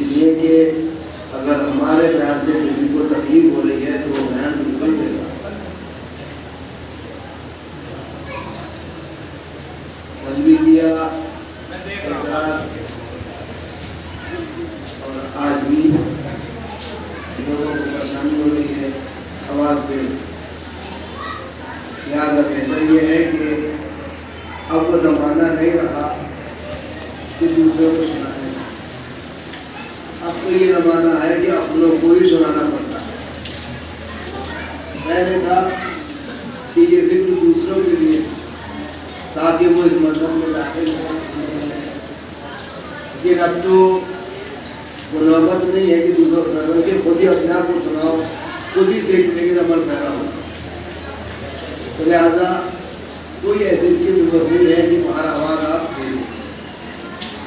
इसलिए कि अगर हमारे बयान से किसी को तकलीफ हो रही है तो वो बयान बिल्कुल देगा। कल भी किया और आज भी लोगों को परेशानी हो रही है आवाज़ दे। याद बेहतर ये है कि अब वो ज़माना नहीं रहा कि दूसरों को सुनाने। अब तो ये ज़माना है कि अपनों को ही सुनाना पड़ता है। मैंने कहा कि ये जिक्र दूसरों के लिए ताकि वो इस मजहब में दाखिल हो, लेकिन अब तो वो नौबत नहीं है कि दूसरों को सुनाओ, बल्कि खुद ही अपने आप को सुनाओ, खुद ही सीखने की अमल पैदा हो। तो लिहाजा कोई ऐसी की जरूरत नहीं है कि बाहर आवाज़ आप दे दें,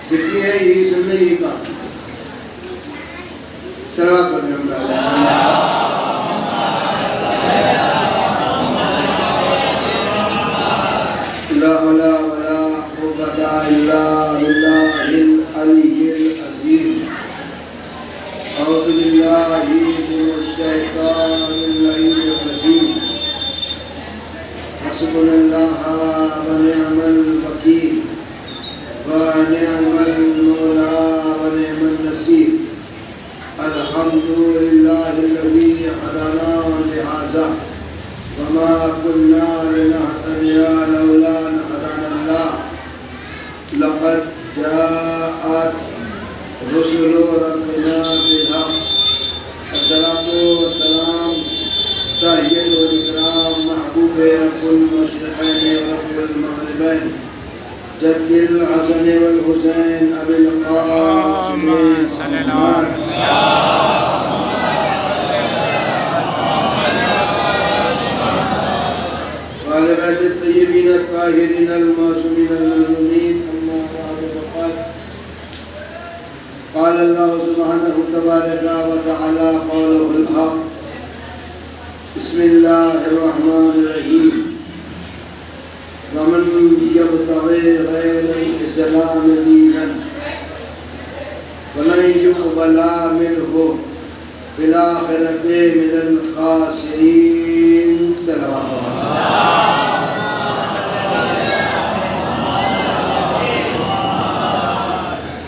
जितनी है यही सुनने यही काफी। सलावत पढ़ें हस्बुनल्लाह व निअमल वकील व निअमल मौला व निअमन नसीर। अल्हम्दुलिल्लाहिल्लज़ी हदाना लिहाज़ा व मा कुन्ना लिनहतदिया लौला अन हदानल्लाह। लक़द जाअत रुसुलु रब्बिना बिल-हक़। अस्सलातु वस्सलाम सय्यद वल इकराम महबूब रब्बुल मशरिक़ैन व रब्बुल मग़रिबैन जद्दिल हसन वल हुसैन अबिल क़ासिम सल्लल्लाहु वाले बैत तय्यबीन ताहिरीन अल मासूमीन अल मज़लूमीन। अम्मा बअद फ़क़द क़ाल अल्लाहु सुब्हानहु तबारक व तआला क़ौलुहुल हक़। बिस्मिल्लाहिर्रहमानिर्रहीम। वमन यब्तग़ि गैरल इस्लाम दीनन फलन युक़बला मिन्हु फिल आखिरति मिनल ख़ासिरीन।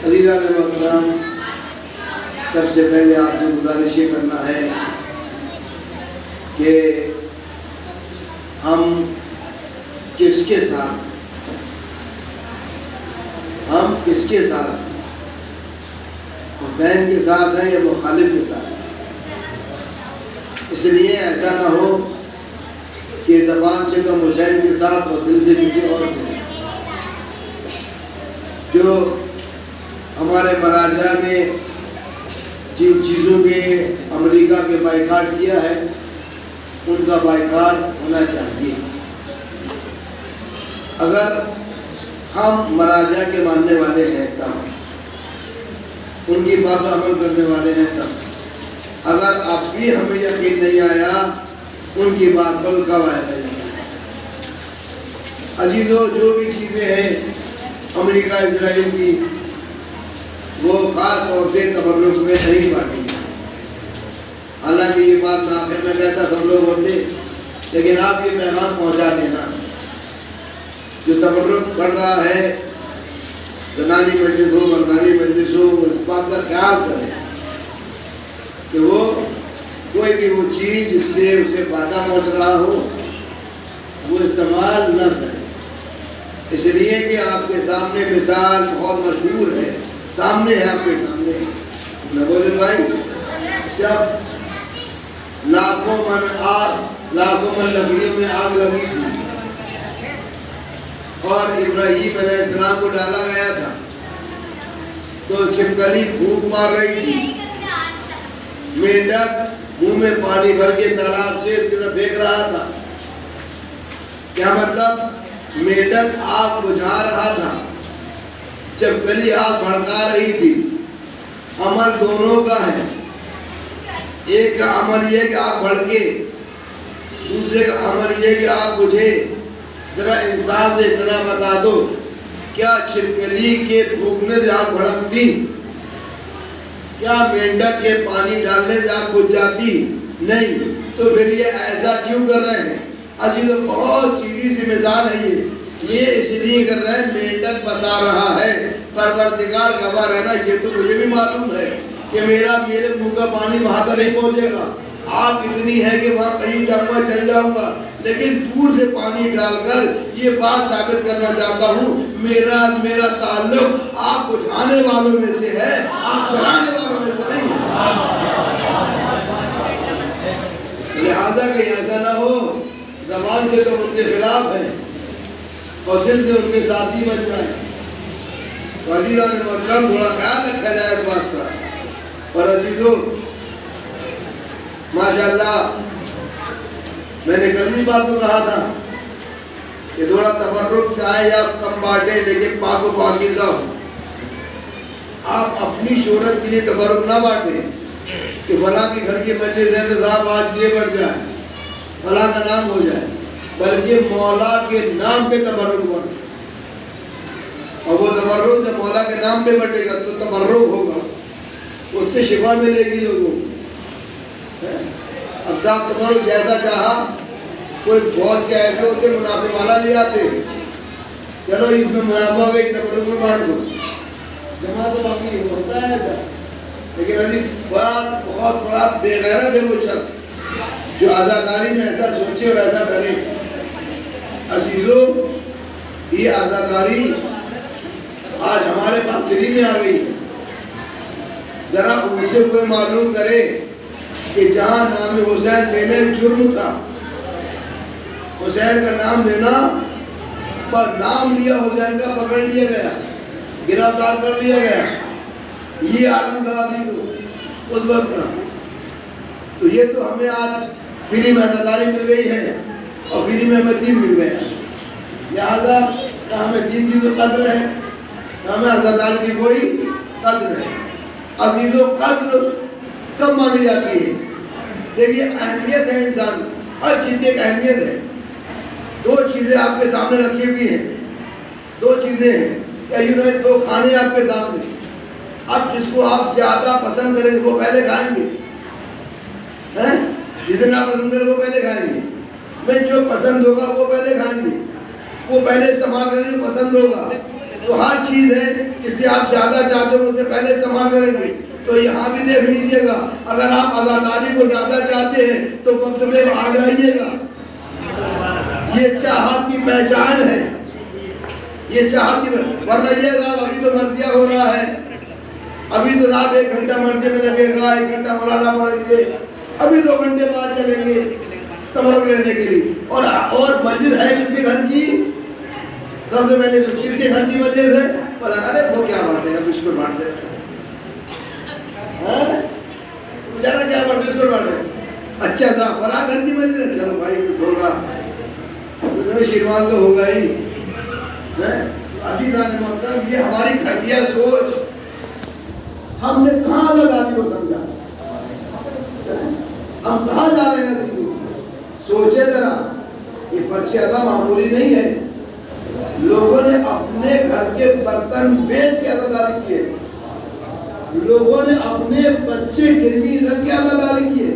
अज़ीज़ान मोहतरम, सबसे पहले आपसे गुजारिश ये करना है कि हम किसके साथ हुसैन के साथ हैं या मुखालिफ के साथ। इसलिए ऐसा ना हो कि ज़बान से तो हुसैन के साथ और दिल से किसी और के साथ। जो हमारे महाराजा ने जिन चीज़ों के अमेरिका के बाइकाट किया है उनका बाइकाट होना चाहिए। अगर हम महाराजा के मानने वाले हैं तब, उनकी बात अमल करने वाले हैं तब। अगर अब भी हमें यकीन नहीं आया उनकी बात पर कब आएगा? अजीजों, जो भी चीज़ें हैं अमेरिका इजराइल की, वो खास तौर से तबर्रुक में नहीं बांटी। हालांकि ये बात मैं आखिर में कहता सब लोग होते, लेकिन आप ये पैगाम पहुंचा देना, जो तबर्रुक बढ़ रहा है, जनानी मजलिस हो मर्दानी मजलिस हो, उस बात का ख्याल करें कि वो कोई भी वो चीज़ जिससे उसे फायदा पहुंच रहा हो वो इस्तेमाल न करें। इसलिए कि आपके सामने मिसाल बहुत मशहूर है, सामने है, आपके सामने। मैं बोले भाई, जब लाखों मन लकड़ियों में आग लगी थी और इब्राहीम अलैहिस्सलाम को डाला गया था तो छिपकली फूंक मार रही थी, मेंढक मुंह में पानी भर के तालाब से इस तरफ फेंक रहा था। क्या मतलब? मेंढक आग बुझा रहा था, छिपकली आग भड़का रही थी। अमल दोनों का है। एक का अमल ये कि आग भड़के, दूसरे का अमल ये कि आग बुझे। जरा इंसाफ से इतना बता दो, क्या छिपकली के फूंकने से आग भड़कती? क्या मेंढक के पानी डालने से आग बुझ जाती? नहीं। तो फिर ये ऐसा क्यों कर रहे हैं? अजी तो बहुत सीधी सी मिसाल है ये इसलिए कर रहे हैं, मेंढक बता रहा है परवरदिगार खबर है ना, ये तो मुझे भी मालूम है कि मेरे मुंह का पानी वहां तक नहीं पहुंचेगा, आग इतनी है कि वहां करीब जाऊंगा, चल जाऊंगा, लेकिन दूर से पानी डालकर ये बात साबित करना चाहता हूँ, मेरा ताल्लुक आग बुझाने वालों में से है, आग जलाने वालों में से नहीं है। लिहाजा कहीं ऐसा ना हो ज़बान से तो उनके खिलाफ है और दिल से उनके साथी बन जाए। अजीज़ान मोहतरम, थोड़ा ख्याल रखा जाए इस बात का। और अजीजों, माशाअल्लाह, मैंने कल भी बात को कहा था कि थोड़ा तबर्रुक चाहे या कम बांटे, लेकिन पाक व पाकीज़ा हो। आप अपनी शोहरत के लिए तबर्रुक ना बांटे कि फलां के घर की मस्जिद है तो साहब आज ये बढ़ जाए, फलां का नाम हो जाए, बल्कि मौला के नाम पे तबर्रुक बांटे। और वो तबर्रुक जब मौला के नाम पे बटेगा तो तबर्रुक होगा, उससे शिफा मिलेगी लोगों को। अब साहब तबर्रुक जैसा चाहा, कोई बहुत से ऐसे होते मुनाफे वाला ले आते, चलो इसमें मुनाफा हो गई तबर्रुक में बांट दो, जमा तो बाकी होता है ऐसा। लेकिन अभी बात बहुत बड़ा बेगैरत है वो शख्स जो आज़ादारी में ऐसा सोचे और ऐसा करे। अजीजों, ये आज़ादारी आज हमारे पास फ्री में आ गई। जरा उनसे कोई मालूम करे कि जहां नाम हुसैन लेने जुर्म था, हुसैन का नाम लेना पर नाम लिया हुसैन का, पकड़ लिया गया, गिरफ्तार कर लिया गया, ये आलम था उस वक्त का। तो ये तो हमें आज फ्री में आज़ादारी मिल गई है और फ्री में हमें दीन मिल गया। लिहाजा ना हमें दीन की कोई कद्र है, ना हमें आज़ादारी की कोई कद्र है। अजीजों, कद्र कब मानी जाती है? देखिए, अहमियत है, इंसान हर चीज़ की एक अहमियत है। दो चीज़ें आपके सामने रखी हुई हैं, दो चीज़ें हैं, दो खाने आपके सामने। अब जिसको आप ज्यादा पसंद करेंगे वो पहले खाएंगे, हैं? जितना पसंद करें वो पहले खाएंगे। मैं जो पसंद होगा वो पहले खाएंगे, वो पहले इस्तेमाल करेंगे, पसंद होगा। तो हर चीज़ है, जिसे आप ज्यादा चाहते हो उसे पहले इस्तेमाल करेंगे। तो यहाँ भी देख लीजिएगा, अगर आप आज़ादारी को ज्यादा चाहते हैं तो वक्त में आ जाइएगा। ये चाहत की पहचान है, ये चाहत की, वरना ये साहब अभी तो मर्जिया हो रहा है, अभी तो साहब 1 घंटा मर्जी में लगेगा, 1 घंटा मौलाना पढ़ेंगे, अभी 2 घंटे बाद चलेंगे तबर्रुक लेने के लिए। और मस्जिद है किसके घर की? सबसे पहले किसके घर की मस्जिद है? बोला अरे वो क्या बात है, बिस्कुट बांट दे, ज्यादा क्या बात, बिस्कुट बांटे। अच्छा था, फला घर की मस्जिद है, चलो भाई कुछ होगा, शीरवान तो होगा ही। मतलब ये हमारी घटिया सोच, हमने कहाँ आज़ादारी को समझा, हम कहाँ जा रहे हैं? सोचे जरा, ये फर्श अदा मामूली नहीं है। लोगों ने अपने घर के बर्तन बेच के आज़ादारी की है, लोगों ने अपने बच्चे गिरवी रख के आज़ादारी की है।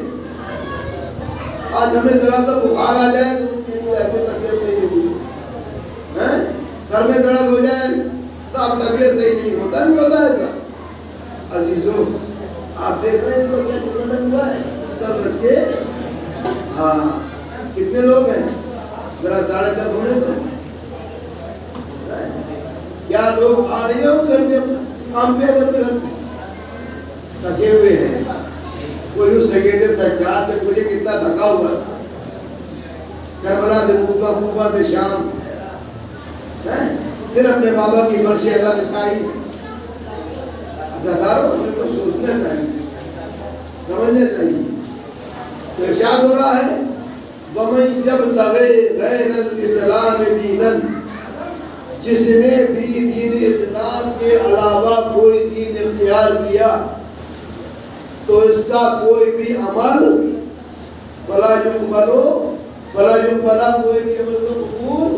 आज हमें जरा सा बुखार आ जाए तो तबीयत नहीं होगी, सर में दर्द हो जाए तो अब तबीयत सही नहीं होता, नहीं होता ऐसा। अजीजों, आप देख रहे हैं इस वक्त कितना हुआ है, 10 बज के, हाँ, कितने लोग हैं? जरा 10:30 होने दो। क्या लोग आ रहे हो घर के काम पे, अपने घर थके हुए हैं? कोई उस सकेदे सज्जाद से मुझे कितना थका हुआ था, करबला से कूफा से शाम, फिर अपने बाबा की फर्श अदा बिछाई। अज़ादारों को तो सोचना चाहिए, समझना चाहिए। तो इरशाद हो रहा है, वमन जब तगे गैर इस्लाम दीनन, जिसने भी दीन इस्लाम के अलावा कोई दीन इख्तियार किया तो इसका कोई भी अमल फला कोई भी अमल तो कबूल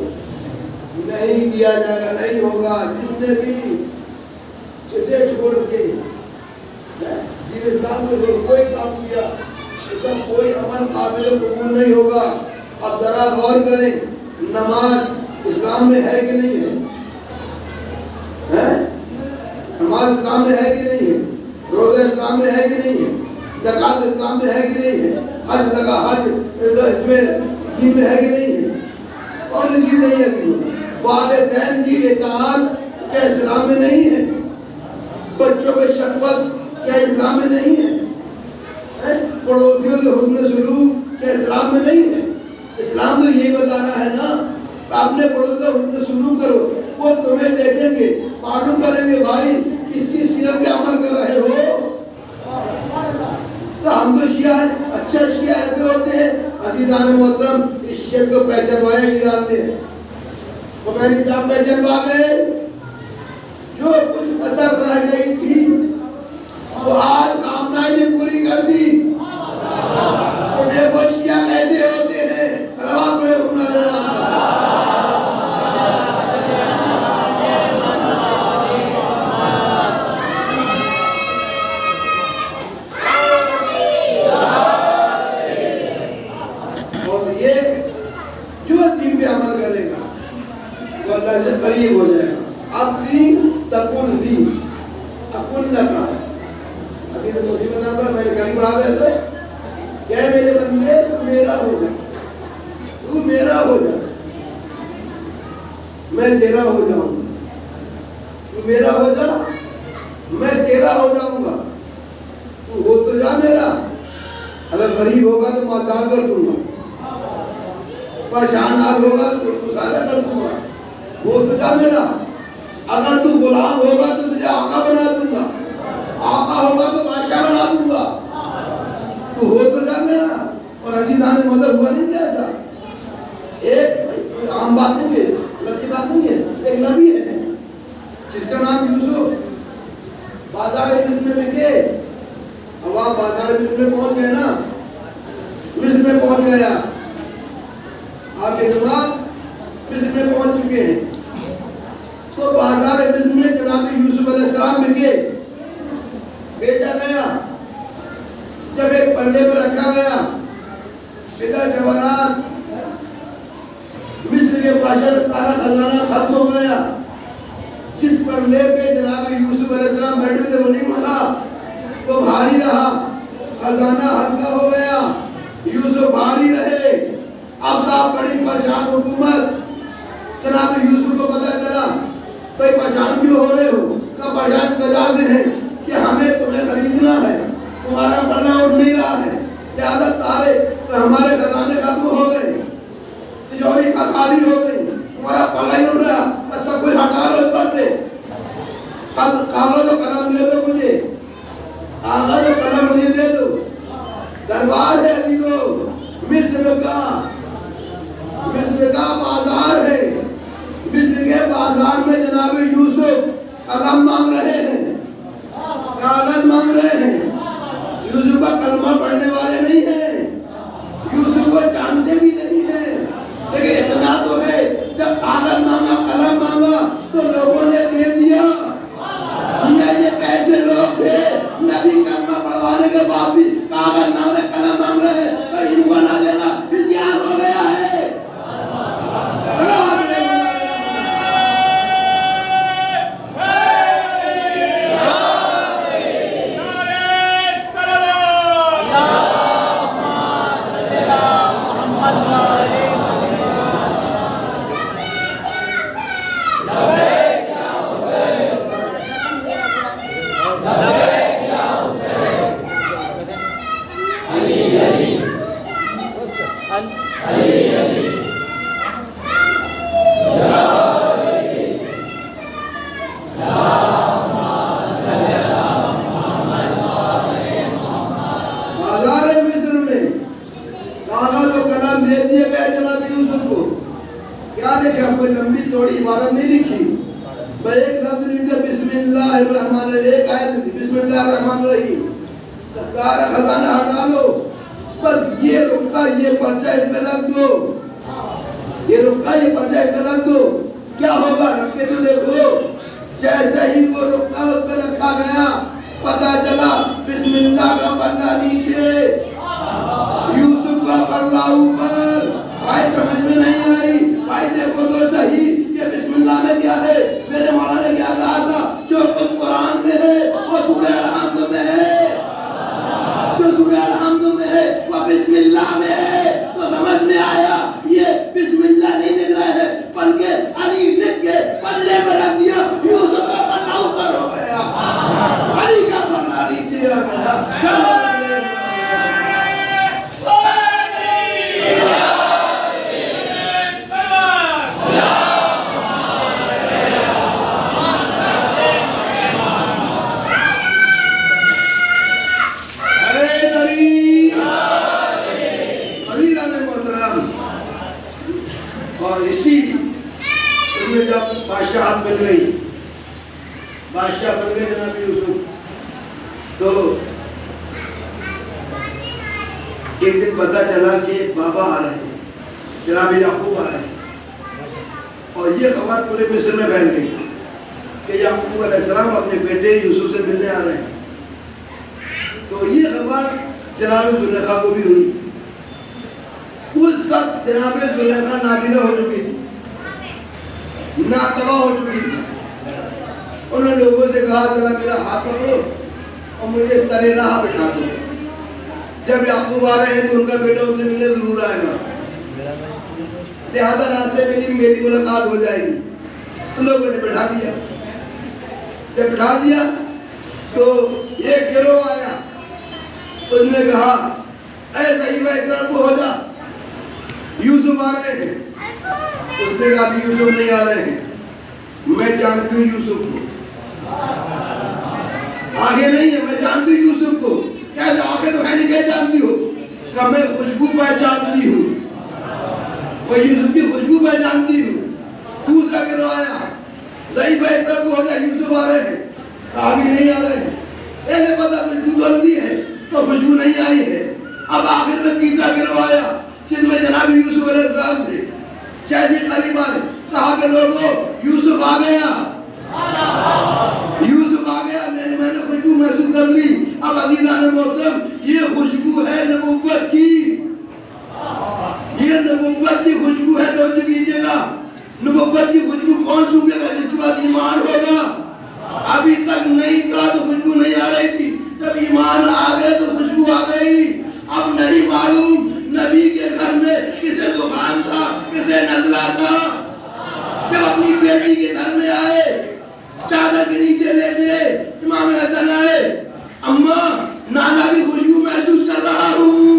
नहीं किया जाएगा, नहीं होगा। जिसने भी इसे छोड़ के दीन इस्लाम को कोई काम किया तो कोई अमल काबिल कबूल नहीं होगा। अब जरा गौर करें, नमाज इस्लाम में है कि नहीं है? नमाज इस्लाम में है कि नहीं है? रोजा इस्लाम में है कि नहीं है? ज़कात इस्लाम में है कि नहीं है? हज ज़कात इसमें दीन में है कि नहीं है? और इनकी नहीं है कि वालिदैन की इताअत क्या इस्लाम में नहीं है? बच्चों पे शफ़क़त क्या इस्लाम में नहीं है? पड़ोसियों से हुस्न सलूक क्या इस्लाम में नहीं है? इस्लाम तो यही बता रहा है ना, अपने पड़ोसियों से हुस्न सलूक करो, वो तुम्हें देखेंगे, मालूम करेंगे भाई किसकी सीरत पे अमल कर रहे हो। तो हम तो शिया हैं, अच्छे शिया ऐसे होते हैं। अज़ीज़ान मोहतरम, इस शेर को पहचानवाया ईरान ने, खुमैनी साहब पहचानवा गए। जो कुछ कसर रह गई थी वो आज कामनाएं ने पूरी कर दी। तो देखो शिया कैसे होते हैं। सलावत पढ़े से करीब हो जाएगा। अब दीन तकुल दीन अकुल लगा। अभी तो मुझे नंबर मैंने करीब बढ़ा दिया था, क्या मेरे बंदे तू मेरा हो जा, तू मेरा हो जा, मैं तेरा हो जाऊंगा। तू मेरा हो जा, मैं तेरा हो जाऊंगा। तू हो तो जा मेरा, अगर गरीब होगा तो मालदार कर दूंगा, परेशान हाल होगा तो तुझको सादा कर दूंगा। वो तो जा मेरा, अगर तू गुलाम होगा तो तुझे आका बना दूंगा, आका होगा तो बादशाह बना दूंगा। तू हो तो जा मेरा। और अज़ीज़ान मदर हुआ नहीं क्या ऐसा? एक आम बात नहीं है, लकी बात नहीं है। एक नबी है जिसका नाम यूसुफ, बाजार मिस्र में बिके। अब आप बाजार मिस्र में पहुंच गए ना, मिस्र में पहुंच गया, आपके दिमाग मिस्र में पहुंच चुके हैं। तो बाजार मिस्र में जनाब यूसुफ अलैहिस्सलाम बिके, बेचा गया। जब एक पल्ले पर रखा गया, इधर जवाहरात मिस्र के बादशाह सारा खजाना खत्म हो गया। जिस पल्ले पे जनाब यूसुफ अलैहिस्सलाम बैठे हुए वो नहीं उठा, वो भारी रहा, खजाना हल्का हो गया, यूसुफ भारी रहे। अब साहब बड़ी परेशान हुकूमत, जनाब यूसुफ को पता चला, भाई परेशान क्यों हो रहे हो? कब परेशान इस वजह से है कि हमें तुम्हें खरीदना है, तुम्हारा पल्ला उठ नहीं रहा है, ज्यादा तारे तो हमारे खजाने खत्म हो गए, तिजोरी खाली हो गई, तुम्हारा पल्ला ही उठ रहा, तब कोई हटा लो इस पर से, कागज और कलम दे दो मुझे, कागज और कलम मुझे दे दो। दरबार है अभी तो मिस्र का बाजार है। मिस्र के बाजार में जनाब यूसुफ कलम मांग रहे हैं, कागज मांग रहे हैं। यूसुफ का कलमा पढ़ने वाले नहीं हैं, यूसुफ को जानते भी नहीं हैं, लेकिन इतना तो है जब कागज मांगा, कलम मांगा तो लोगों ने दे दिया। ये कैसे लोग थे, नबी कलमा पढ़वाने के बाद भी कागज मांग रहे, कलम मांग रहे, तो इनको ना देना इज़्यान हो गया है। कोई लंबी चौड़ी इबारत नहीं लिखी, एक लफ्ज लिखा बिस्मिल्लाहिर्रहमानिर्रहीम, एक आयत लिखी बिस्मिल्लाहिर्रहमानिर्रहीम, सारा खजाना हटा लो, बस ये रुक्का ये पर्चा इस पे रख दो, ये रुक्का ये पर्चा इस पे रख दो। क्या होगा रख के तो देखो। जैसे ही वो रुक्का उस पे रखा गया, पता चला बिस्मिल्लाह का पल्ला नीचे, यूसुफ का पल्ला ऊपर। भाई समझ में नहीं आई? भाई देखो तो सही, ये बिस्मिल्लाह में क्या है? मेरे मौला ने क्या कहा था? जो कुछ कुरान में है वो सूरह अल-हम्द में है, जो सूरह अल-हम्द में है वो बिस्मिल्लाह में है। तो समझ में आया, ये बिस्मिल्लाह नहीं लिख रहा है, बल्कि अली लिख के पल्ले में रख दिया, यूसुफ का पल्ला ऊपर हो गया, अली का पल्ला नीचे आ गया। और इसी उसमें जब बादशाहत मिल गई, बादशाह बन गए जनाब यूसुफ, तो एक दिन पता चला कि बाबा आ रहे हैं, जनाब याकूब आ रहे हैं। और ये खबर पूरे मिस्र में फैल गई कि याकूब अलैहिस्सलाम अपने बेटे यूसुफ से मिलने आ रहे हैं। तो ये खबर जनाब जुलेखा को भी हुई। उस वक्त जनाब जुलेखा नाबीना हो चुकी थी, नातवा हो चुकी थी। उन्होंने लोगों से कहा, जरा मेरा हाथ पकड़ो और मुझे सरे राह बिठा दो, जब याकूब आ रहे हैं तो उनका बेटा उनसे मिलने जरूर आएगा, लिहाजा रात से मेरी मुलाकात हो जाएगी। तो लोगों ने बिठा दिया। जब बिठा दिया तो एक गिरोह आया, उसने कहा, ऐ ज़ईफ़ एक तरफ को हो जा, यूसुफ आ रहे हैं। उसने कहा, अभी यूसुफ नहीं आ रहे हैं, मैं जानती हूँ यूसुफ को, आगे नहीं है, मैं जानती हूँ यूसुफ को। क्या आगे तो है नहीं, क्या जानती हो? क्या मैं खुशबू पहचानती हूँ, मैं यूसुफ की खुशबू पहचानती हूँ। दूसरा गिरोह आया, ज़ईफ़ एक तरफ को हो जा, यूसुफ आ रहे हैं, अभी नहीं आ रहे हैं। ऐसे पता खुशबू तो अंधी है, तो खुशबू नहीं आई है। अब आखिर में तीसरा गिरोह आया, जिनमें जनाब यूसुफ अलैहिस्सलाम थे। जैसे करीब आए, कहा कि लोगों यूसुफ आ गया, यूसुफ आ गया, मैंने खुशबू महसूस कर ली। अब अज़ीज़ान मोहतरम, ये खुशबू है नबुव्वत की, ये नबुव्वत की खुशबू है। तो कीजिएगा, नबुव्वत की खुशबू कौन सूंघेगा? जिसके बाद ईमान होगा। अभी तक नहीं था तो खुशबू नहीं आ रही थी, जब ईमान आ गए तो खुशबू आ गई। अब नहीं मालूम नबी के घर में किसे जुकाम था, किसे नजला था। जब अपनी बेटी के घर में आए, चादर के नीचे लेटे, इमाम हसन आए, अम्मा नाना की खुशबू महसूस कर रहा हूँ।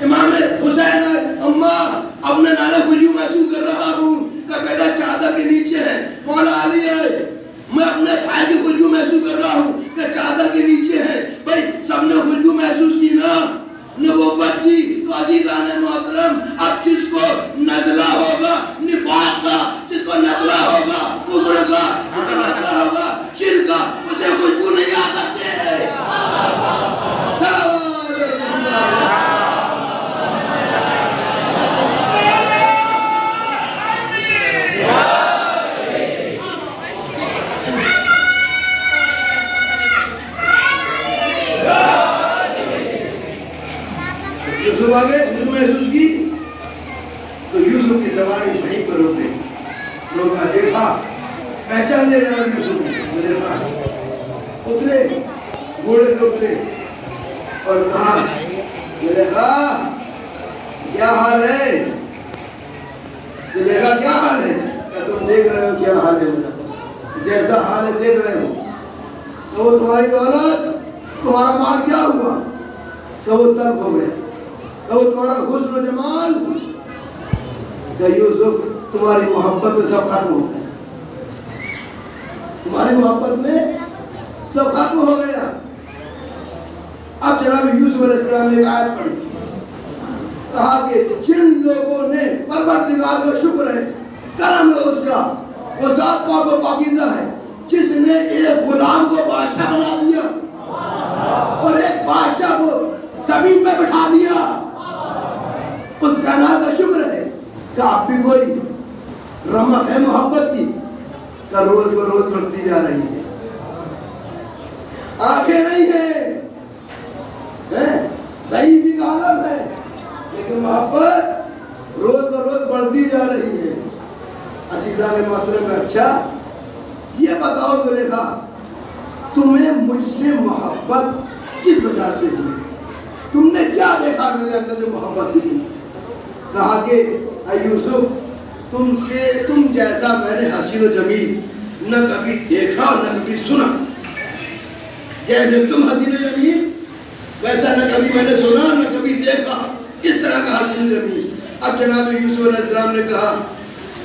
इमाम हुसैन आए, अम्मा अपने नाना खुशबू महसूस कर रहा हूँ। का बेटा चादर के नीचे है। मौला अली है, मैं अपने भाई की खुशबू महसूस कर रहा हूँ कि चादर के नीचे है। भाई सबने खुशबू महसूस की ना, नबुव्वत की। तो अज़ीज़ान मोहतरम, अब जिसको नज़ला होगा निफाक का, जिसको नज़ला होगा कुफ्र का, जिसको नज़ला होगा शिर्क का, उसे खुशबू नहीं आ सकते। यूसुफ आगे खुशबू महसूस की तो यूसुफ की सवारी वहीं पर होते। लोग देखा, पहचान ले जाना यूसुफ को, देखा, उतरे, घोड़े से उतरे और कहा, देखा क्या हाल है? देखा क्या हाल है? क्या तुम देख रहे हो क्या हाल है मेरा? जैसा हाल है देख रहे हो, तो वो तुम्हारी दौलत, तुम्हारा माल क्या हुआ? तो वो तर्क हो गया। तो तुम्हारा हुस्न जमाल, क्या यूसुफ तुम्हारी मोहब्बत में सब खत्म हो गया, तुम्हारी मोहब्बत में सब खत्म हो गया। अब जनाब यूसुफ अलैहिस्सलाम ने एक आयत पढ़ी, कहा कि जिन लोगों ने, परवरदिगार का शुक्र है, करम है उसका, वो ज़ात पाक व पाकीज़ा है, जिसने एक गुलाम को बादशाह बना दिया और एक बादशाह को जमीन पे बिठा दिया। उस कायनात का शुक्र है कि आप भी कोई रमक है मोहब्बत की, का रोज ब रोज बढ़ती जा रही है। आंखें नहीं है, सही भी आलम है, लेकिन मोहब्बत रोज बरोज बढ़ती जा रही है। अजीजा ने मोहतरम का अच्छा ये बताओ जुलेखा, तुम्हें मुझसे मोहब्बत किस वजह से हुई? तुमने क्या देखा मेरे अंदर जो मोहब्बत हुई? कहा कि यूसुफ तुम जैसा मैंने हसीन जमील न कभी देखा न कभी सुना। जैसे तुम हसीन जमील वैसा न कभी मैंने सुना न कभी देखा, इस तरह का हसीन जमील। अब जनाब यूसुफ अलैहिस्सलाम ने कहा,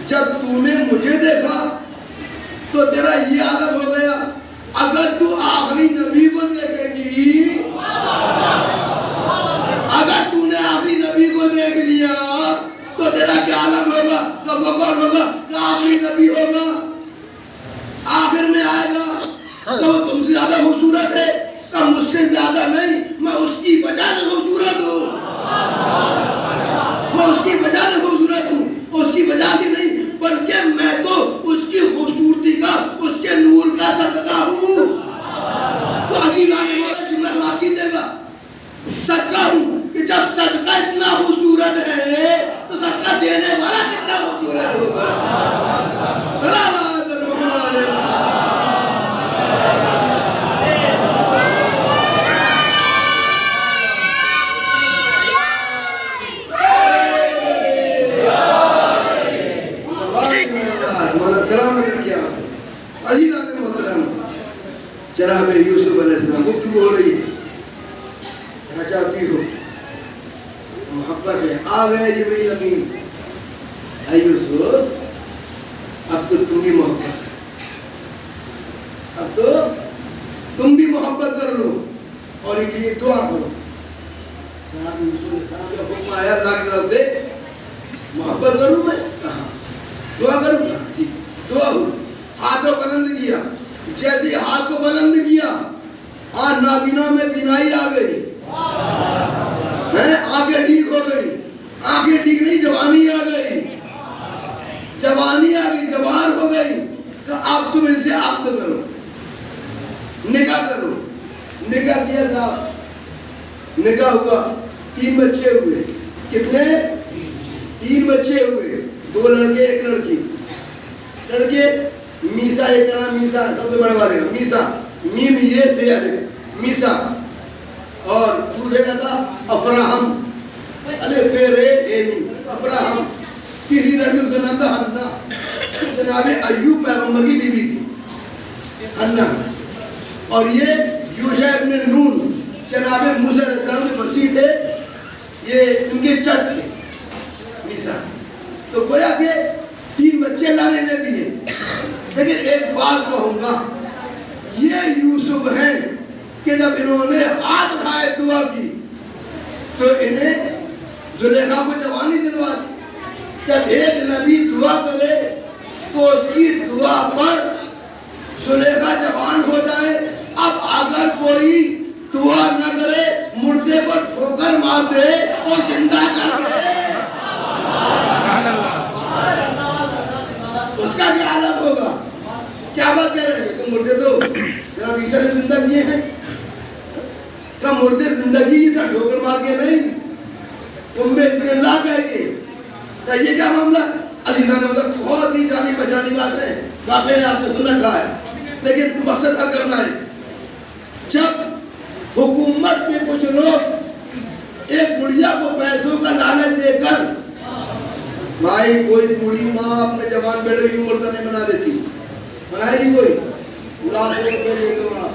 जब तूने मुझे देखा तो तेरा ये आदत हो गया, अगर तू आखिरी नबी को देखेगी, अगर तूने आखिरी नबी को देख लिया तो तेरा क्या आलम होगा? तो वो कौन होगा? तो आखिरी नबी होगा, आखिर में आएगा तो वो तुमसे ज्यादा खूबसूरत है, तो मुझसे ज्यादा नहीं, मैं उसकी वजह से खूबसूरत हूँ, मैं उसकी वजह से खूबसूरत हूँ, उसकी वजह से नहीं बल्कि मैं तो उसकी खूबसूरती का, उसके नूर का सदका हूँ। तो अजीब आने वाला जुमला समाप्त कीजिएगा, सदका हूँ कि जब सदका इतना खूबसूरत है तो सदका देने वाला कितना खूबसूरत होगा। जनाब यूसुफ अलैहिस्सलाम गुफ्तगू हो रही है, क्या चाहती हो? मोहब्बत है। आ गए जिब्रील अमीन, यूसुफ अब तो तुम भी मोहब्बत, अब तो तुम भी मोहब्बत कर लो और इनके लिए दुआ करो। जनाब यूसुफ अलैहिस्सलाम का हुक्म आया अल्लाह की तरफ से, मोहब्बत करूं मैं, कहा दुआ करूंगा, ठीक दुआ हो। हाथों बुलंद किया, जैसे हाथ को बुलंद किया और नाबीना में बीनाई आ गई है, आंखें ठीक हो गई, आंखें ठीक नहीं जवानी आ गई, जवानी आ गई, जवान हो गई। तो अब तुम इनसे आब्द करो, निकाह करो। निकाह किया साहब, निकाह हुआ, 3 बच्चे हुए। कितने? 3 बच्चे हुए, 2 लड़के 1 लड़की। लड़के मीसा, एक का नाम मीसा है, सबसे बड़े वाले का मीसा, मीम ये से अलिफ मीसा, और दूसरे का था अफराहम, अलिफ रे ए मीम अफराहम। तीसरी लड़की उसका नाम था हन्ना, तो जनाब अय्यूब पैगंबर की बीवी थी हन्ना। और ये यूशा इब्न नून जनाब मूसा अलैहिस्सलाम के वसीय थे, ये उनके चच थे मीसा। तो गोया के 3 बच्चे लाने ने दिए। लेकिन एक बात कहूंगा, ये यूसुफ हैं कि जब इन्होंने हाथ उठाए दुआ की तो इन्हें जुलेखा को जवानी दिलवा दी। जब एक नबी दुआ करे तो उसकी दुआ पर जुलेखा जवान हो जाए। अब अगर कोई दुआ न करे, मुर्दे को ठोकर मार दे और जिंदा कर दे, उसका क्या हालत होगा? क्या बात कर रहे हैं तुम? मुर्दे तो जनाब ईसा ने जिंदा किए हैं, क्या मुर्दे जिंदगी की तरह ठोकर मार के नहीं, तुम बेअल्लाह कह के, क्या ये क्या मामला? अजीजा ने मतलब बहुत ही जानी पहचानी बात है, वाकई आपने सुना कहा है, लेकिन मकसद हल करना है। जब हुकूमत के कुछ लोग एक गुड़िया को पैसों का लालच देकर, भाई कोई बूढ़ी माँ अपने जवान बेटे की उम्र नहीं बना देती, बनाएगी कोई? लाख रुपए ले दो आप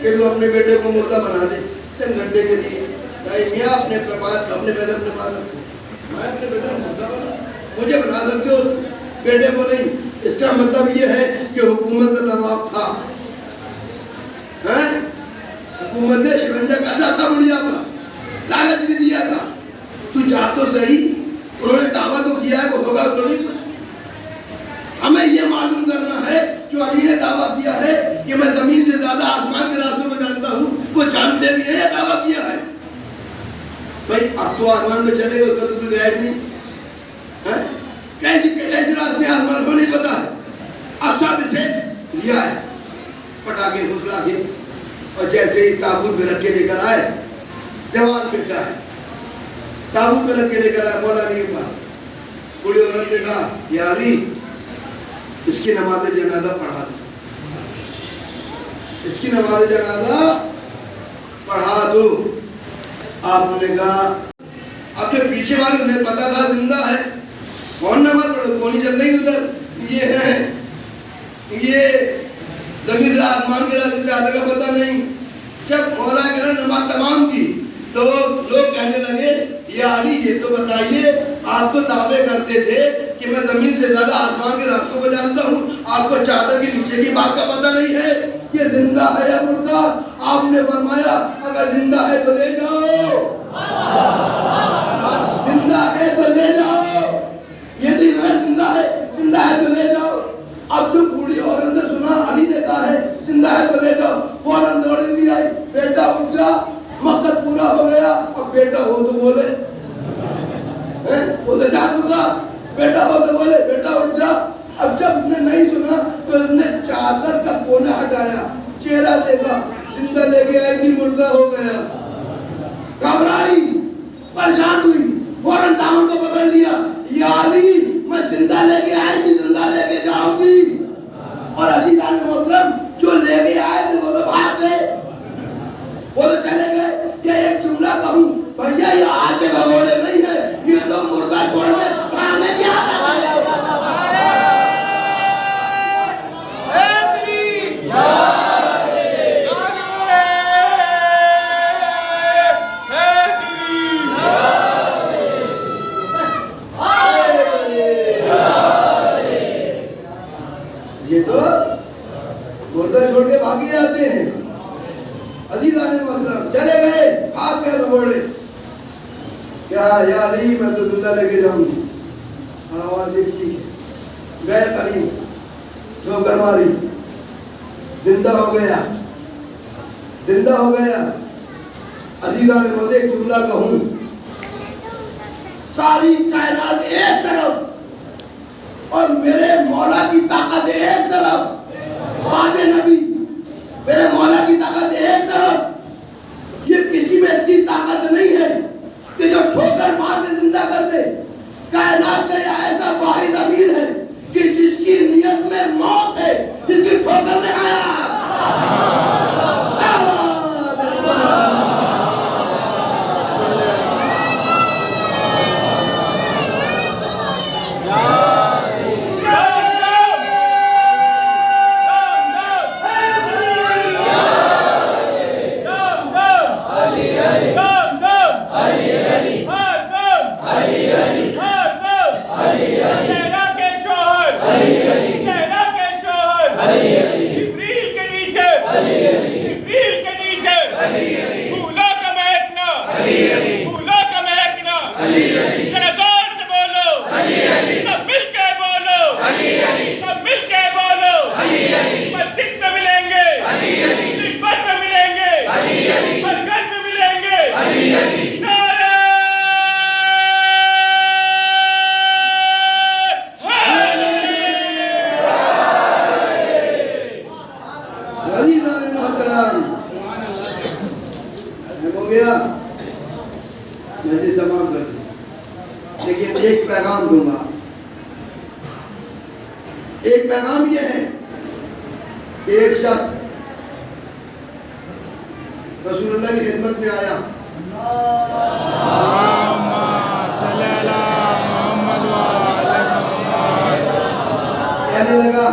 कि तू अपने बेटे को मुर्दा बना दे 3 घंटे के लिए। भाई मैं अपने पैसे अपने पास रखो, मैं अपने बेटे को मुर्दा बना, मुझे बना सकते हो, बेटे को नहीं। इसका मतलब ये है कि हुकूमत का दबाव था, हुकूमत ने शिकंजा कसा था बुढ़िया का, लालच भी दिया था, तू जा तो सही। उन्होंने दावा तो किया है, वो होगा तो नहीं कुछ। हमें ये मालूम करना है, जो अली ने दावा किया है कि मैं जमीन से ज्यादा आसमान के रास्तों को जानता हूँ, वो जानते भी है, दावा किया है। भाई अब तो आसमान पे चले गए, उसका तो कोई गायब नहीं है, कैसे रास्ते आसमान को नहीं पता है। अब सब इसे लिया है, पटाखे फुसला के और जैसे ही ताबूत में रख के लेकर आए, जवान बेटा है, ताबूत में रख के लेकर आए मौला अली के पास। बूढ़ी औरत ने कहा, या अली, इसकी नमाज जनाजा पढ़ा दो, इसकी नमाज जनाजा पढ़ा दो। आपने कहा, अब जो पीछे वाले उन्हें पता था जिंदा है, कौन नमाज पढ़ो, कौन ही चल रही उधर, ये है, ये जमीन से आसमान के रास्ते चादर का पता नहीं। जब मौला के नमाज तमाम की तो लोग कहने लगे, या अली, ये तो बताइए, आप तो दावे करते थे कि मैं जमीन से ज्यादा आसमान के रास्तों को जानता हूँ, आपको चादर के नीचे की बात का पता नहीं है, ये जिंदा है या मुर्दा? आपने फरमाया, अगर जिंदा है तो ले जाओ, जिंदा है तो ले जाओ, ये तो इसमें जिंदा है तो ले जाओ। अब जो बूढ़ी औरत ने सुना अली ने कहा है जिंदा है तो ले जाओ, फौरन दौड़ी भी आई, बेटा उठ जा, मकसद पूरा हो गया। अब बेटा हो तो बोले, वो तो जा चुका, बेटा हो तो बोले, बेटा उठ जा। अब जब उसने नहीं सुना तो उसने चादर का कोना हटाया, चेहरा देखा, जिंदा लेके आई थी, मुर्दा हो गया। घबराई, परेशान हुई, फौरन दामन को पकड़ लिया, या अली, मैं जिंदा लेके आई थी, जिंदा लेके जाऊंगी। और अजीज़ान मोहतरम, जो लेके आए थे वो तो भाग गए, वो तो चले गए। ये एक जुमला कहूँ भैया, ये आगे भगोड़े नहीं है, ये तो मुर्दा छोड़ने भागने की आदत है। ये तो मुर्दा छोड़ के भागे जाते हैं। अजीज़ान मोहतरम चले गए, भाग गए भगोड़े। क्या या अली, मैं तो जिंदा लेके जाऊंगी। आवाज की गए करीब, ठोकर मारी, जिंदा हो गया, जिंदा हो गया। अजीज़ान मोहतरम, एक जुमला कहूँ, सारी कायनात एक तरफ और मेरे मौला की ताकत एक तरफ, बादे नबी, मेरे मौला की ताकत एक तरफ। ये किसी में इतनी ताकत नहीं है कि जो ठोकर मार के जिंदा कर दे। कायनात का ऐसा वाहिद अमीर है कि जिसकी नियत में मौत है, जिसकी ठोकर में आया। हो गया, मैं तमाम कर दूं। लेकिन एक पैगाम दूंगा, एक पैगाम ये है, एक शख्स रसूलुल्लाह की खिदमत में आया, कहने लगा,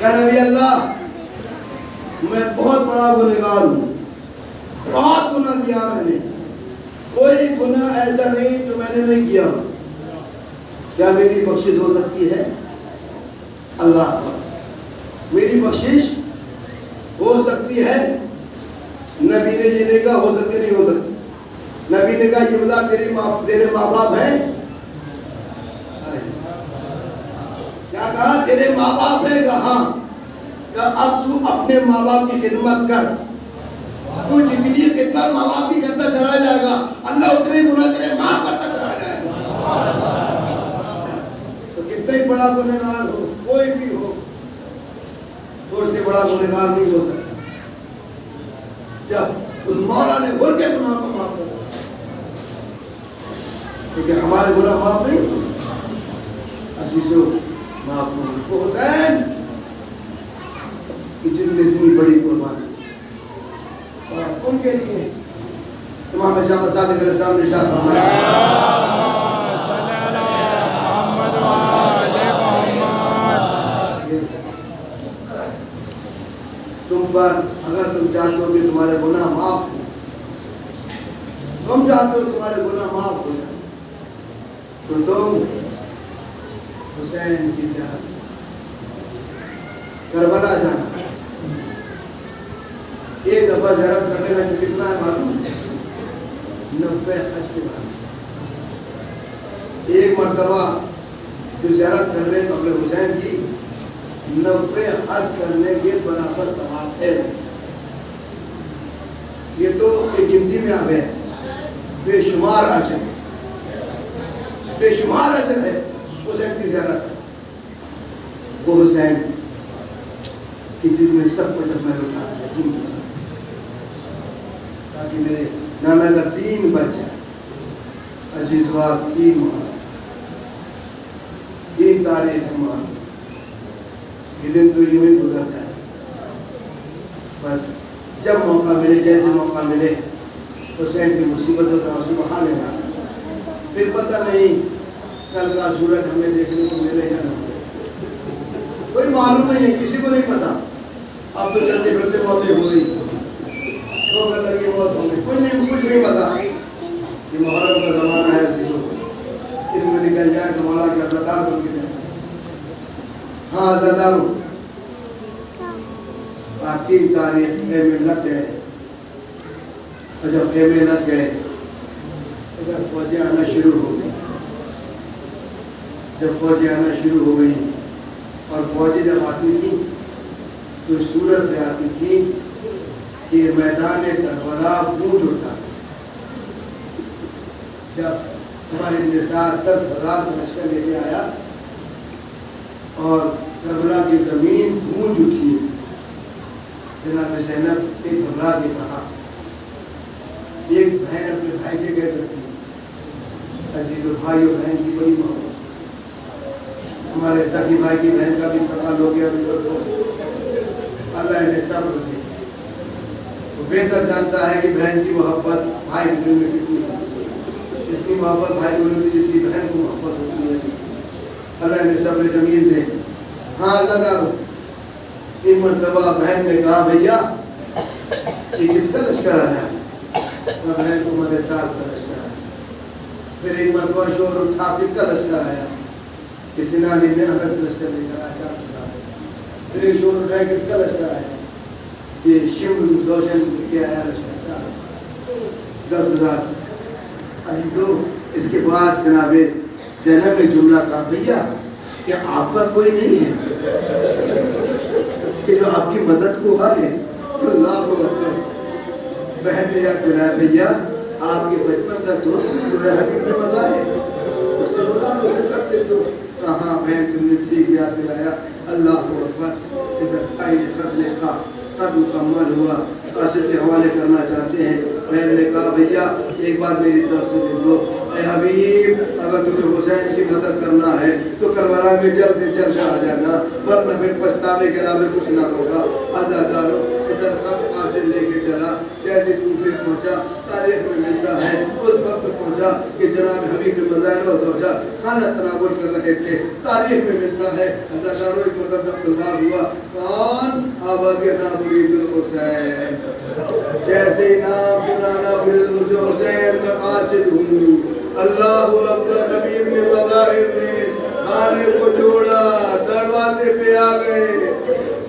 या नबी अल्लाह, मैं बहुत बड़ा गुनहगार हूँ, बहुत गुनाह किया मैंने, कोई गुनाह ऐसा नहीं जो मैंने नहीं किया, क्या मेरी बख्शिश हो सकती है? अल्लाह मेरी बख्शिश हो सकती है? नबी ने जीने का हो सकती नहीं हो सकती। नबी ने कहा, ये बता तेरे माँ बाप हैं? क्या कहा? तेरे माँ बाप हैं? कहा अब तू अपने माँ बाप की खिदमत कर, तू जितनी खिदमत माँ बाप की करता चला जाएगा, अल्लाह उतने गुनाह तेरे माफ करता चला जाएगा। तो कितना ही बड़ा गुनहगार हो, कोई भी हो, तो उससे बड़ा गुनहगार नहीं हो सकता। जब उस मौला ने बोल के गुनाह को माफ कर दिया, क्योंकि हमारे गुनाह माफ नहीं, अजीजों माफ हो। हुसैन की जितनी बड़ी कुर्बानी और उनके लिए इमाम जाफर सादिक अलैहिस्सलाम ने इरशाद फरमाया, तुम पर अगर तुम चाहते हो कि तुम्हारे गुनाह माफ हो, तुम चाहते हो तुम्हारे गुनाह माफ हो जाए, तो तुम हुसैन की ज़ियारत करबला जाना। एक दफा ज़ियारत करने का कितना है मालूम है? 90 हज के बाद एक मरतबा जो ज़ियारत कर ले तो अपने हुसैन की 90 हज करने के बराबर सवाब है। ये तो एक गिनती में आ गया, बेशुमार अजर, बेशुमार अजर है हुसैन की ज़ियारत। वो हुसैन की जिसमें सब कुछ अपना लुटा दिया, ताकि मेरे नाना का 3 बच्चा अजीज वाद 3 तारीख मान, ये दिन तो यूं ही गुजरता है। बस जब मौका मिले, जैसे मौका मिले, हुसैन की मुसीबतों का आंसू बहा लेना। फिर पता नहीं कल का सूरज हमें देखने को मिले या ना, कोई मालूम नहीं है, किसी को नहीं पता। अब तो चलते फिरते मौतें हो गई, तो लगी मौत हो गई, कोई नहीं, कुछ नहीं पता। ये मुहर्रम का जमाना है, इनमें निकल जाए तो मौला के अज़ादार बन के जाए। हाँ अज़ादारों, 3 तारीख में लग गए, और जब में लग गए इधर फौजें आना शुरू हो गई। जब फौजें आना शुरू हो गई और फौजें जब आती थी तो सूरत में आती थी कि मैदान करबला गूंज उठता। जब हमारे निसार 10,000 का लश्कर लेके आया और करबला की जमीन गूंज उठी, जनाब ज़ैनब ने घबरा के कहा, एक बहन अपने भाई से कह सकती है, अजीज़ों भाइयों बहन की बड़ी मोहब्बत। हमारे सगी भाई की बहन का भी इंतकाल हो गया, अल्लाह ने सब्र दिया। वो बेहतर जानता है कि बहन की मोहब्बत भाई के दिल में कितनी है, जितनी मोहब्बत भाई को होती जितनी बहन को मोहब्बत होती है। अल्लाह ने सब्र जमील दे। हाँ ज़रा एक मरतबा बहन ने कहा, भैया ये किसका लश्कर आया? और बहन को मेरे साथ का लश्कर आया। फिर एक मरतबा शोर उठा, किसका लश्कर आया? किसी नानी ने अनस लश्कर लेकर आया। फिर एक शोर उठाया, किसका लश्कर आया? ये शिम्र रोशन के आया लश्कर, 10,000। अभी तो इसके बाद जनाबे ज़ैनब ने जुमला कहा, भैया क्या आपका कोई नहीं है कि जो आपकी मदद को आए? अल्लाह को बहन ने याद दिलाया, भैया आपके बचपन का दोस्त जो है हकीम ने बताया, उससे बोला उसे खत दे दो। कहा बहन तुमने ठीक याद दिलाया, अल्लाह को अकबर। इधर भाई ने खत लिखा, खत मुकम्मल हुआ, कासिम के हवाले करना चाहते हैं। बहन ने कहा, भैया एक बात मेरी तरफ से लिख दो, ऐ हबीब अगर तुम्हें हुसैन की मदद करना है तो करबला में जल्द से जल्द आ जाना, वरना फिर पछतावे के अलावा कुछ ना होगा। अज़ादारों इधर खत कासिम लेके चला, जैसे कूफे पहुंचा, तारीख में मिलता है उस वक्त पहुंचा कि जनाब हबीब ने मज़ाहिर और ज़ौजा खाना तनावुल कर रहे थे। तारीख में मिलता है अज़ादारों एक मुक़द्दम तलवार हुआ, कौन? आवाज़ के नाम मुरीदुल हुसैन। जैसे नाम सुनाना मुरीदुल हुसैन का कासिद हूँ। अल्लाहु अकबर। हबीब ने मज़ाहिर ने खाने को जोड़ा, दरवाजे पे आ गए,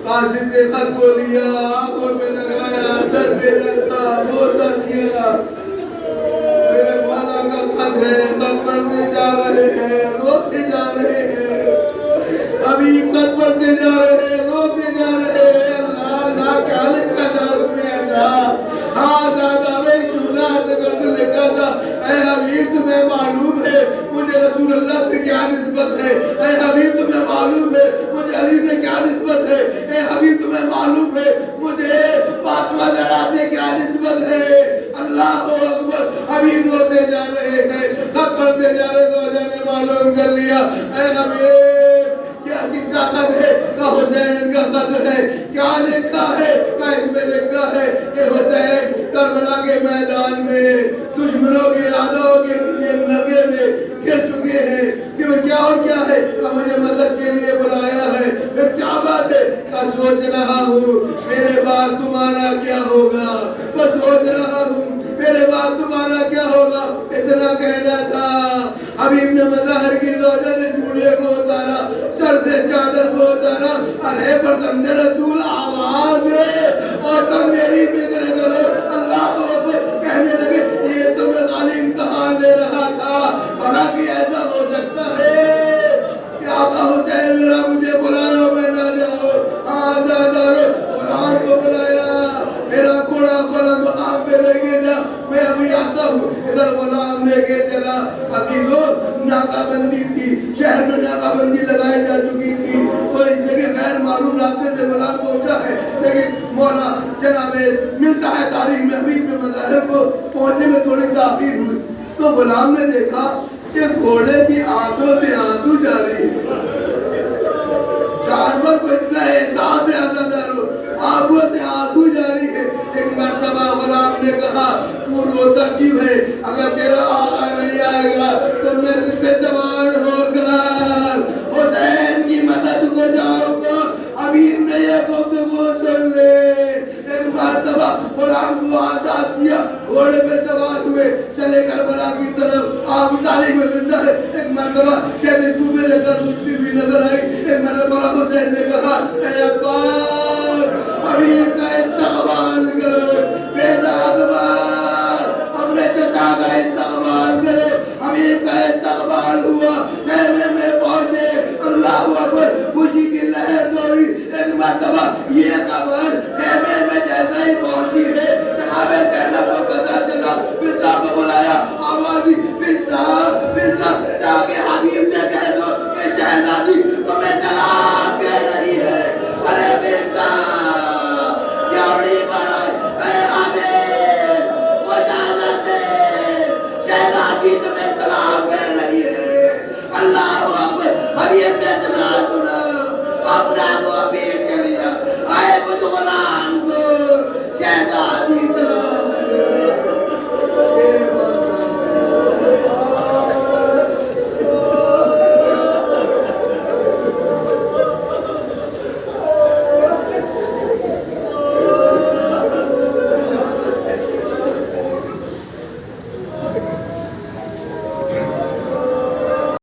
कासिद ने खत को लिया, आंखों पे लगाया, सर पे रखा, बोसा दिया, मेरे मौला का खत है, खत पढ़ते जा रहे हैं, रोते जा रहे हैं। हबीब खत पढ़ते जा रहे हैं, रोते जा रहे हैं। अल्लाह क्या लिखा था उसमें? हाँ दादा मैं जुमला कर लिखा था, ऐ हबीब तुम्हें मालूम है मुझे रसूल अल्लाह से क्या निस्बत है? ऐ हबीब तुम्हें मालूम है मुझे अली से क्या निस्बत है? ऐ हबीब तुम्हें मालूम है मुझे फातिमा ज़हरा से क्या निस्बत है। अल्लाह अकबर। अभी रोते जा रहे हैं, खत पढ़ते जा रहे तो जाने मालूम कर लिया ऐ हबीब क्या किसका खत है? का हुसैन का खत है। क्या लिखा है? का इसमें लिखा है कि हुसैन करबला के मैदान में दुश्मनों के यादों के नगे में गिर चुके हैं कि मैं क्या और क्या है का मुझे मदद के लिए बुलाया है। फिर क्या बात है? का सोच रहा हूँ मेरे बाद तुम्हारा क्या होगा। मैं सोच रहा हूँ मेरे बाद तुम्हारा क्या होगा। इतना कहना था। हबीब ने मज़हर की ज़ौजा ने जूड़े को उतारा, सर से चादर को उतारा। अरे फरज़ंदे रसूल आवाज़ और तुम मेरी फिक्र करो। अल्लाह को कहने लगे ये तो मैं खाली इम्तिहान ले रहा था। हालांकि ऐसा हो सकता है कि आका हुसैन मेरा मुझे बुलाया मैं ना जाओ। आज़ादारो गुलाम को बुलाया, मेरा घोड़ा फला मकाम पे लेके जा, मैं अभी आता हूँ। इधर गुलाम लेके चला। अजीजों नाकाबंदी थी, शहर में नाकाबंदी लगाई जा चुकी थी। तो इस जगह गैर मालूम रास्ते से गुलाम पहुंचा है, लेकिन मौला जनाबे मिलता है तारीख में हबीब में मज़ाहिर को पहुंचने में थोड़ी ताख़ीर हुई। तो गुलाम ने देखा कि घोड़े की आंखों से आंसू जारी है। जानवर को इतना एहसास है अज़ादारो, आंखों से आंसू जारी है। एक मर्तबा गुलाम ने कहा तू रोता क्यों है? अगर तेरा आका नहीं आएगा तो मैं तुझ पे सवार होकर हुसैन की मदद को जाऊंगा। हबीब ने यह गुफ्तगू सुन ले। एक मर्तबा गुलाम को आजाद किया, घोड़े पे सवार हुए, चले करबला की तरफ। आग तारीख में मिलता है एक मर्तबा कहते कुबे से गर्द उठती हुई नजर आई। एक मर्तबा हुसैन ने कहा ऐ अब्बास हबीब का इस्तकबाल करो, बेटा अकबर अपने चचा का इस्तकबाल करो। हबीब का इस्तकबाल हुआ, खेमे में पहुंचे। अल्लाह अकबर, खुशी की लहर दौड़ी। एक मर्तबा ये खबर खेमे में जैसे ही पहुंची है जनाबे ज़ैनब को पता चला। पिता को बुलाया, आवाज़ दी पिता पिता जाके हबीब से कह दो कि शहजादी तुम्हें सलाम कह रही है। अरे पिता तुम्हें सलाम कह रही है। अल्लाह अकबर। हबीब ने सुना अपना मुंह पीट के लिया। आए मुझ गुलाम